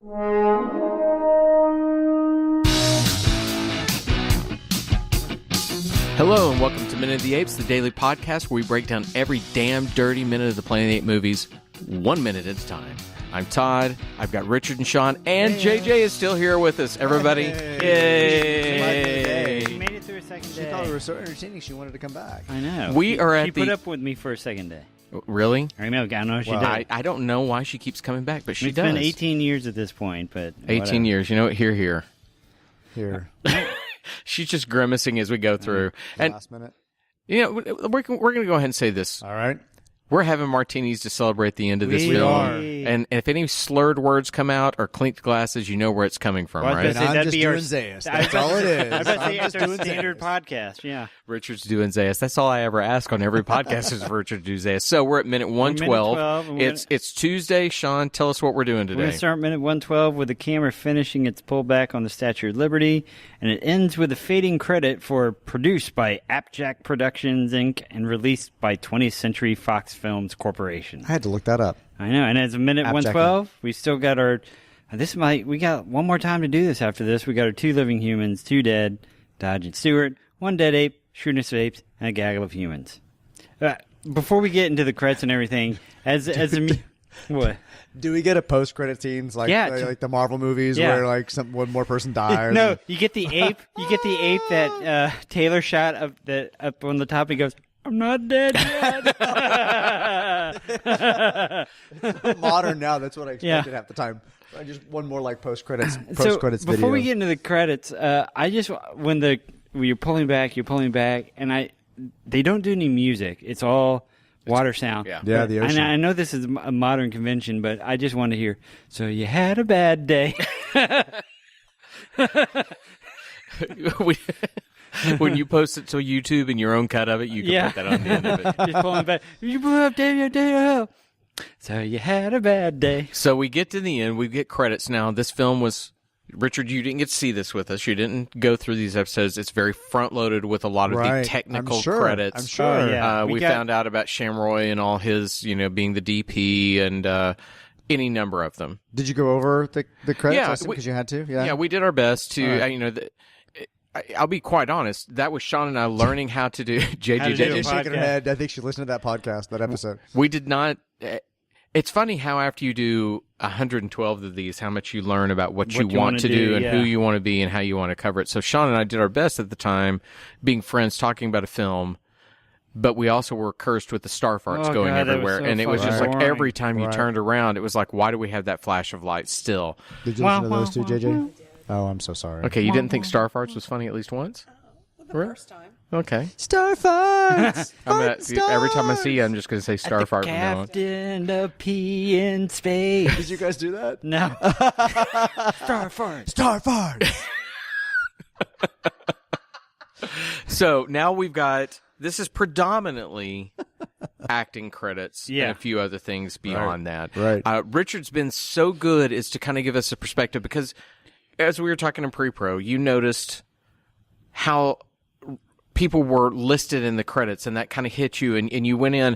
Hello and welcome to Minute of the Apes, the daily podcast where we break down every damn dirty minute of the Planet of the Apes movies, 1 minute at a time. I'm Todd, I've got Richard and Sean, and JJ is still here with us, everybody. Yay! She made it through a second day. She thought we were so entertaining she wanted to come back. I know. She put up with me for a second day. Really? I know she did. I don't know why she keeps coming back, but she it's does. It's been 18 years at this point, but 18 years. You know what? Here. She's just grimacing as we go through. And last minute. You know, we're going to go ahead and say this. All right. We're having martinis to celebrate the end of this We film. are. And if any slurred words come out or clinked glasses, you know where it's coming from, Well, right? And I'm just doing Zayas. That's all it is. I bet I'm they just have doing their standard Zayas. podcast, yeah. Richard's doing Zayas. That's all I ever ask on every podcast is for Richard to do Zayas. So we're at minute 112. It's Tuesday. Sean, tell us what we're doing today. We're going to start minute 112 with the camera finishing its pullback on the Statue of Liberty, and it ends with a fading credit for produced by Appjack Productions, Inc., and released by 20th Century Fox Films Corporation. I had to look that up. I know, and as a minute Appjack 112, we still got our... we got one more time to do this after this. We got our 2 living humans, 2 dead, Dodge and Stewart, 1 dead ape, shrewdness of apes, and a gaggle of humans. Before we get into the credits and everything, what? Do we get a post-credit scenes like the Marvel movies where like one more person dies? No, you get the ape. You get the ape that Taylor shot up on the top. He goes, "I'm not dead yet." Modern now. That's what I expected half the time. I just one more like post-credits So video. before we get into the credits, when you're pulling back, and they don't do any music. It's all water sound. Yeah, the ocean. I know this is a modern convention, but I just want to hear. So you had a bad day. When you post it to YouTube and your own cut of it, you can put that on the end of it. Just pulling back. You blew up day. So you had a bad day. So we get to the end. We get credits now. This film was... Richard, you didn't get to see this with us. You didn't go through these episodes. It's very front-loaded with a lot of the technical credits. I'm sure. We found out about Shamroy and all his, being the DP and any number of them. Did you go over the credits? Yeah, because you had to. Yeah, we did our best to. I'll be quite honest. That was Sean and I learning how to do JJ. She's shaking her head. I think she listened to that podcast, that episode. We did not. It's funny how after you do 112 of these, how much you learn about what you want to do and who you want to be and how you want to cover it. So Sean and I did our best at the time, being friends, talking about a film, but we also were cursed with the star farts going everywhere. And it was just like every time you turned around, it was like, why do we have that flash of light still? Did you listen to those two, JJ? Oh, I'm so sorry. Okay, you didn't think star farts was funny at least once? The first time. Okay. Star farts! Every time I see you, I'm just going to say star fart from now on. Captain of P in space. Did you guys do that? No. Star fart. Star farts! So now we've got... This is predominantly acting credits and a few other things beyond that. Right. Richard's been so good as to kind of give us a perspective because as we were talking in pre-pro, you noticed how people were listed in the credits and that kind of hit you and you went in.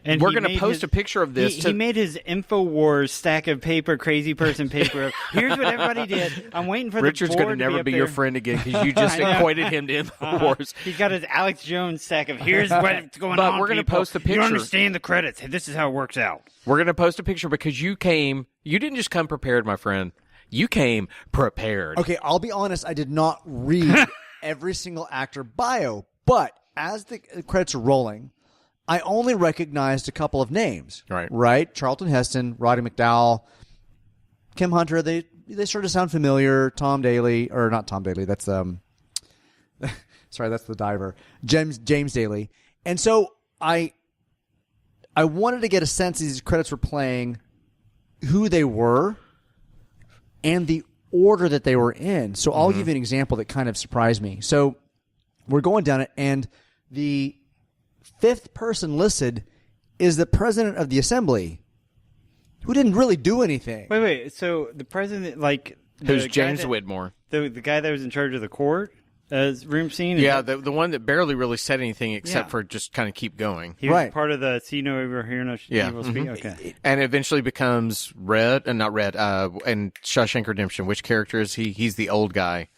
And we're going to post a picture of this. He made his InfoWars stack of paper, crazy person paper. Here's what everybody did. I'm waiting for Richard's the board going to never be there. your friend again because you just equated him to InfoWars. He's got his Alex Jones stack of here's what's going on. But we're going to people. post a picture. You understand the credits. This is how it works out. We're going to post a picture because you didn't just come prepared, my friend. You came prepared. Okay, I'll be honest. I did not read every single actor bio, but as the credits are rolling, I only recognized a couple of names. Right? Charlton Heston, Roddy McDowall, Kim Hunter. They sort of sound familiar. Tom Daly, or not Tom Daly. That's sorry, that's the diver. James Daly. And so I wanted to get a sense as these credits were playing who they were and the order that they were in. So I'll give you an example that kind of surprised me. So we're going down it, and the fifth person listed is the president of the assembly, who didn't really do anything. Wait. So the president, who's James Whitmore, the guy that was in charge of the court. room scene? Yeah, the one that barely really said anything except for just kind of keep going. He was part of the see no evil, hear no evil speak? Okay. And eventually becomes Red, and not Red, and Shawshank Redemption. Which character is he? He's the old guy.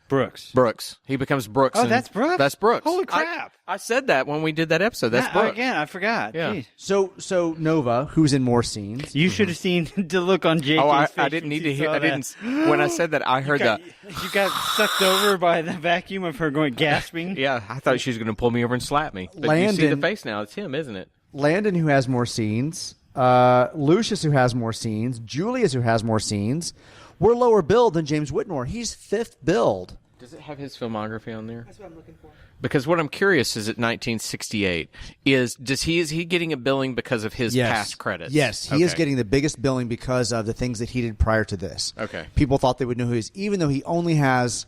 Brooks. Brooks. He becomes Brooks. Oh, that's Brooks? That's Brooks. Holy crap. I said that when we did that episode. That's Brooks. Again, I forgot. Yeah. Jeez. So Nova, who's in more scenes. You should have seen the look on JJ's face. I didn't need to hear. I didn't. When I said that, I heard that. You got sucked over by the vacuum of her going gasping. Yeah, I thought she was going to pull me over and slap me. But you see the face now. It's him, isn't it? Landon, who has more scenes. Lucius, who has more scenes. Julius, who has more scenes. We're lower billed than James Whitmore. He's 5th billed. Does it have his filmography on there? That's what I'm looking for. Because what I'm curious is at 1968 is he getting a billing because of his past credits? Yes, he is getting the biggest billing because of the things that he did prior to this. Okay. People thought they would know who he is, even though he only has,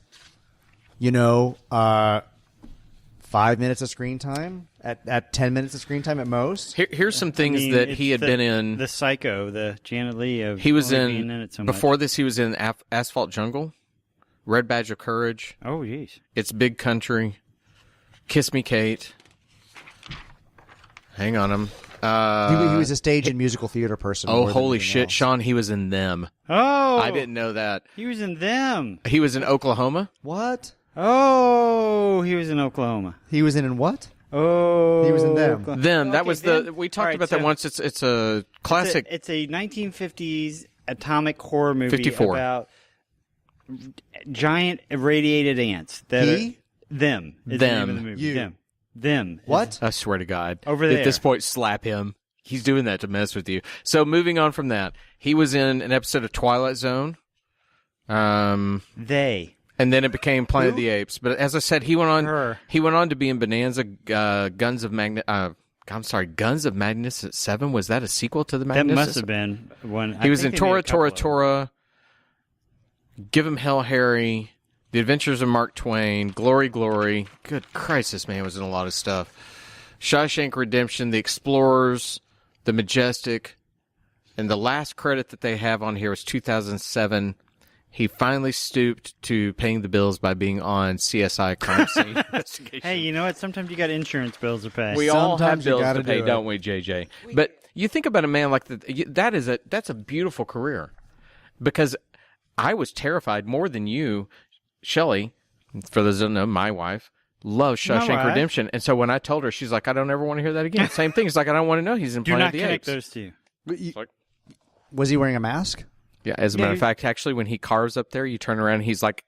5 minutes of screen time at 10 minutes of screen time at most. Here's some things that he had been in. The Psycho, the Janet Leigh of. He was in it so before much. this. He was in Asphalt Jungle, Red Badge of Courage. Oh, jeez. It's Big Country, Kiss Me Kate. Hang on him. He was a stage and musical theater person. Oh, holy shit, else. Sean! He was in Them. Oh, I didn't know that. He was in Them. He was in Oklahoma. What? Oh, he was in Oklahoma. He was in what? Oh, he was in Them. Them. That was we talked about that once. It's a classic. It's a 1950s atomic horror movie 54. about giant irradiated ants. Them. Is Them. The name of the movie. You. Them. What? I swear to God. Over there. At this point, slap him. He's doing that to mess with you. So moving on from that, he was in an episode of Twilight Zone. And then it became Planet of the Apes. But as I said, he went on. He went on to be in Bonanza, Guns of Magnificent 7. Was that a sequel to the Magnificent? That must have been one. He was in Tora. Give Him Hell, Harry. The Adventures of Mark Twain. Glory, Glory. Good Christ, this man was in a lot of stuff. Shawshank Redemption. The Explorers. The Majestic. And the last credit that they have on here was 2007. He finally stooped to paying the bills by being on CSI Crime Scene Investigation. Hey, you know what? Sometimes you got insurance bills to pay. We all have bills to pay, don't we, JJ? But you think about a man like that. That's a beautiful career. Because I was terrified more than you, Shelley, for those who don't know, my wife, loves Shawshank Redemption. And so when I told her, she's like, I don't ever want to hear that again. Same thing. It's like, I don't want to know he's in Planet of the Apes. Do not connect those two. Was he wearing a mask? Yeah, as a matter of fact, actually, when he carves up there, you turn around and he's like,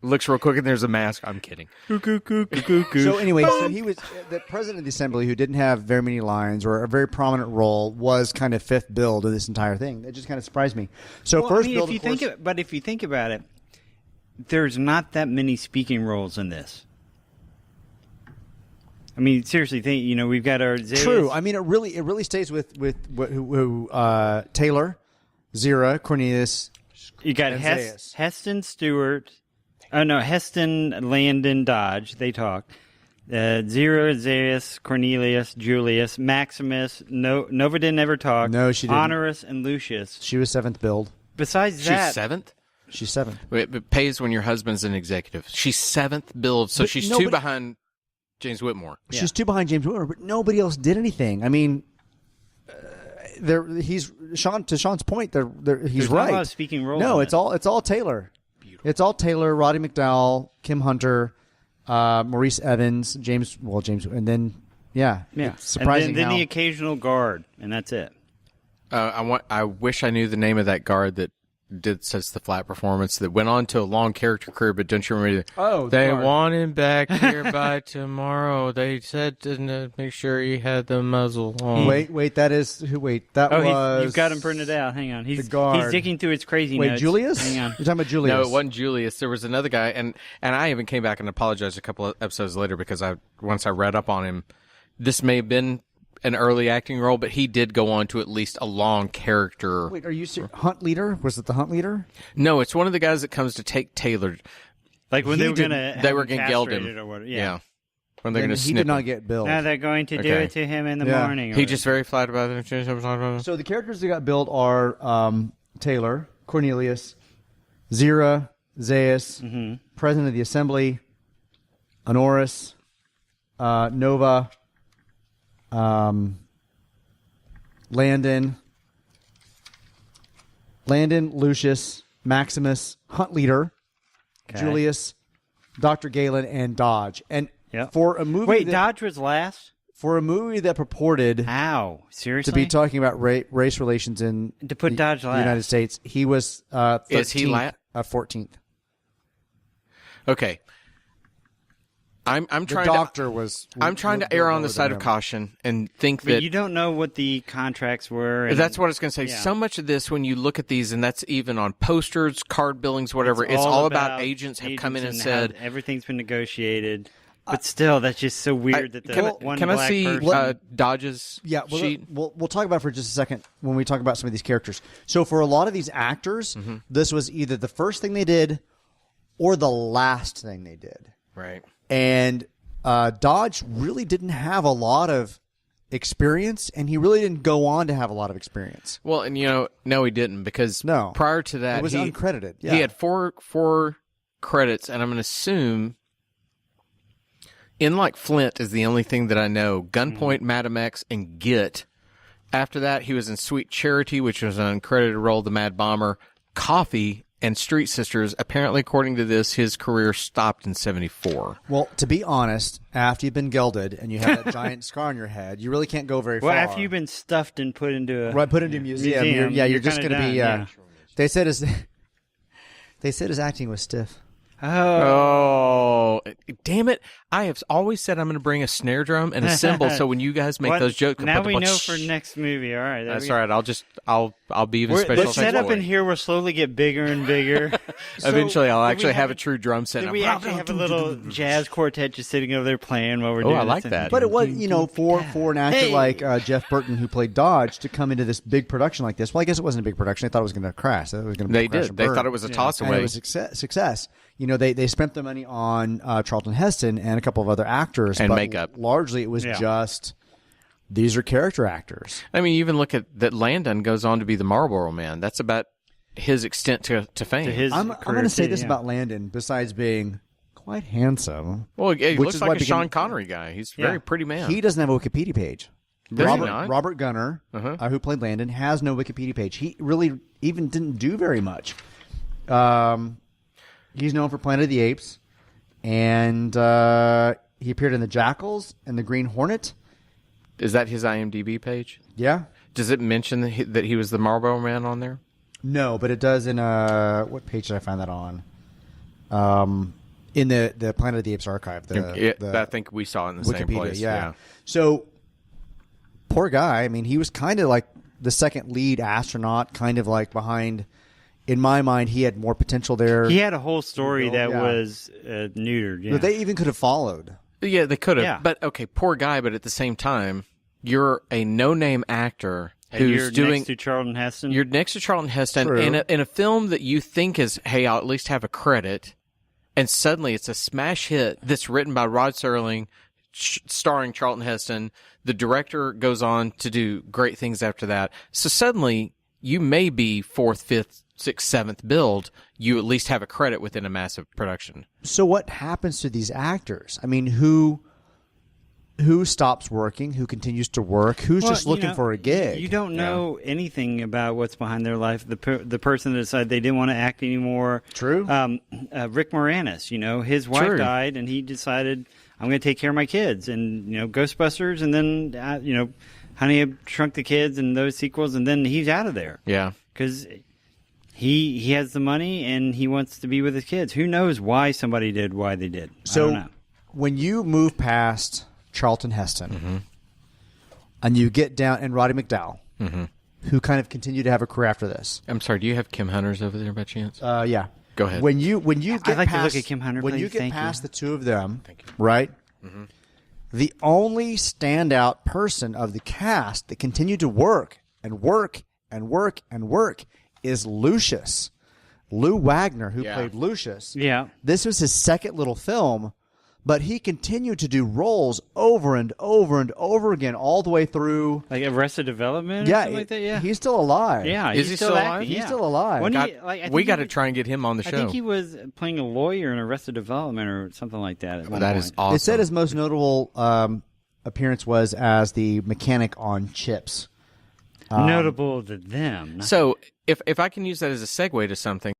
looks real quick and there's a mask. I'm kidding. So anyway, he was the president of the assembly who didn't have very many lines or a very prominent role, was kind of 5th billed of this entire thing. It just kind of surprised me. So if you think about it, there's not that many speaking roles in this. I mean, seriously, we've got our Zeus. True. I mean, it really stays with Taylor, Zira, Cornelius. You got Heston Stewart. Oh no, Heston, Landon, Dodge. They talked. Zira, Zeus, Cornelius, Julius, Maximus. Nova didn't ever talk. No, she didn't. Honorus and Lucius. She was 7th billed. Besides that, she's 7th. She's 7th. It pays when your husband's an executive. She's 7th billed, so she's 2 behind James Whitmore. She's 2 behind James Whitmore, but nobody else did anything. I mean, he's Sean. To Sean's point, he's there's right. Not a lot of speaking roles. No, it's all Taylor. Beautiful. It's all Taylor, Roddy McDowell, Kim Hunter, Maurice Evans, James, and then it's surprising. And then the occasional guard, and that's it. I wish I knew the name of that guard that did such the flat performance that went on to a long character career, but don't you remember? They want him back here by tomorrow. They said to make sure he had the muzzle on. Wait, that was. You've got him printed out. Hang on, he's digging through his crazy notes. Julius? Hang on, you're talking about Julius? No, it wasn't Julius. There was another guy, and I even came back and apologized a couple of episodes later because once I read up on him, this may have been an early acting role, but he did go on to at least a long character. Wait, are you Hunt Leader? Was it the Hunt Leader? No, it's one of the guys that comes to take Taylor. Like when they were going to geld him. Or whatever. Yeah. When they're going to snip him. He did not get billed. Now they're going to do it to him in the morning. He just very flat about it. So the characters that got billed are Taylor, Cornelius, Zira, Zaius, President of the Assembly, Honoris, Nova, Landon, Lucius, Maximus, Hunt Leader, Julius, Dr. Galen, and Dodge. And for a movie Dodge was last? For a movie that purported seriously? to be talking about race relations in to put Dodge last. The United States, he was 13th, Is he 14th. Okay. I'm trying to err on the side of caution and think that you don't know what the contracts were. That's what I was going to say. Yeah. So much of this, when you look at these, and that's even on posters, card billings, whatever, it's all about agents have come in and said everything's been negotiated. But still, that's just so weird that can I see Dodge's sheet? We'll talk about it for just a second when we talk about some of these characters. So for a lot of these actors, this was either the first thing they did or the last thing they did. Right. And Dodge really didn't have a lot of experience, and he really didn't go on to have a lot of experience. Well, and no, he didn't, because prior to that, it was uncredited. Yeah. He had four credits, and I'm going to assume In Like Flint is the only thing that I know. Gunpoint, Madam X, and Git. After that, he was in Sweet Charity, which was an uncredited role, The Mad Bomber, Coffee, and Street Sisters. Apparently, according to this, his career stopped in 1974. Well, to be honest, after you've been gelded and you have that giant scar on your head, you really can't go very far. Well, after you've been stuffed and put into a museum, you're just going to be. They said his acting was stiff. Oh, damn it. I have always said I'm going to bring a snare drum and a cymbal, so when you guys make those jokes... Now we know for next movie. All right. That's all right. I'll be the special effects. The setup in here will slowly get bigger and bigger. Eventually, I'll actually have a true drum set. We actually have a little jazz quartet just sitting over there playing while we're doing I like that. But it was, for an actor like Jeff Burton, who played Dodge, to come into this big production like this. Well, I guess it wasn't a big production. They thought it was going to crash. They thought it was a toss away. And it was a success. They spent the money on Charlton Heston and a couple of other actors. And but makeup. Largely, it was just, these are character actors. I mean, you even look at that Landon goes on to be the Marlboro Man. That's about his extent to fame. I'm going to say this about Landon, besides being quite handsome. Well, he looks like a Sean Connery guy. He's a very pretty man. He doesn't have a Wikipedia page. Robert Gunner, who played Landon, has no Wikipedia page. He really even didn't do very much. He's known for Planet of the Apes, and he appeared in The Jackals and The Green Hornet. Is that his IMDb page? Yeah. Does it mention that he was the Marlboro Man on there? No, but it does in what page did I find that on? In the Planet of the Apes archive. I think we saw it in the Wikipedia, same place. Yeah. So, poor guy. I mean, he was kind of like the second lead astronaut, kind of like behind. In my mind, he had more potential there. He had a whole story that was neutered. Yeah. But they even could have followed. Yeah, they could have. Yeah. But, okay, poor guy, but at the same time, you're a no-name actor who's next to Charlton Heston. You're next to Charlton Heston in a film that you think is, hey, I'll at least have a credit, and suddenly it's a smash hit that's written by Rod Serling, starring Charlton Heston. The director goes on to do great things after that. So suddenly, you may be fourth, fifth, sixth, seventh build, you at least have a credit within a massive production. So what happens to these actors? I mean, who stops working? Who continues to work? Who's just looking for a gig? You don't know anything about what's behind their life. The person that decided they didn't want to act anymore. True. Rick Moranis, his wife died, and he decided, I'm going to take care of my kids. And, Ghostbusters, and then, Honey, I Shrunk the Kids, and those sequels, and then he's out of there. Yeah. Because he has the money and he wants to be with his kids. Who knows why somebody did why they did? So I don't know. When you move past Charlton Heston and you get down, and Roddy McDowall, who kind of continued to have a career after this. I'm sorry, do you have Kim Hunters over there by chance? Yeah. Go ahead. When you get I'd like past, to look at Kim Hunter, when please. you get past the two of them, Thank you. right? The only standout person of the cast that continued to work and work and work and work is Lucius. Lou Wagner, who played Lucius. Yeah. This was his second little film but he continued to do roles over and over and over again, all the way through. Like Arrested Development or something like that? Yeah. He's still alive. Yeah. Is he still alive? He's still alive. We got to try and get him on the show. I think he was playing a lawyer in Arrested Development or something like that. That is awesome. It said his most notable appearance was as the mechanic on Chips. Notable to them. So if I can use that as a segue to something,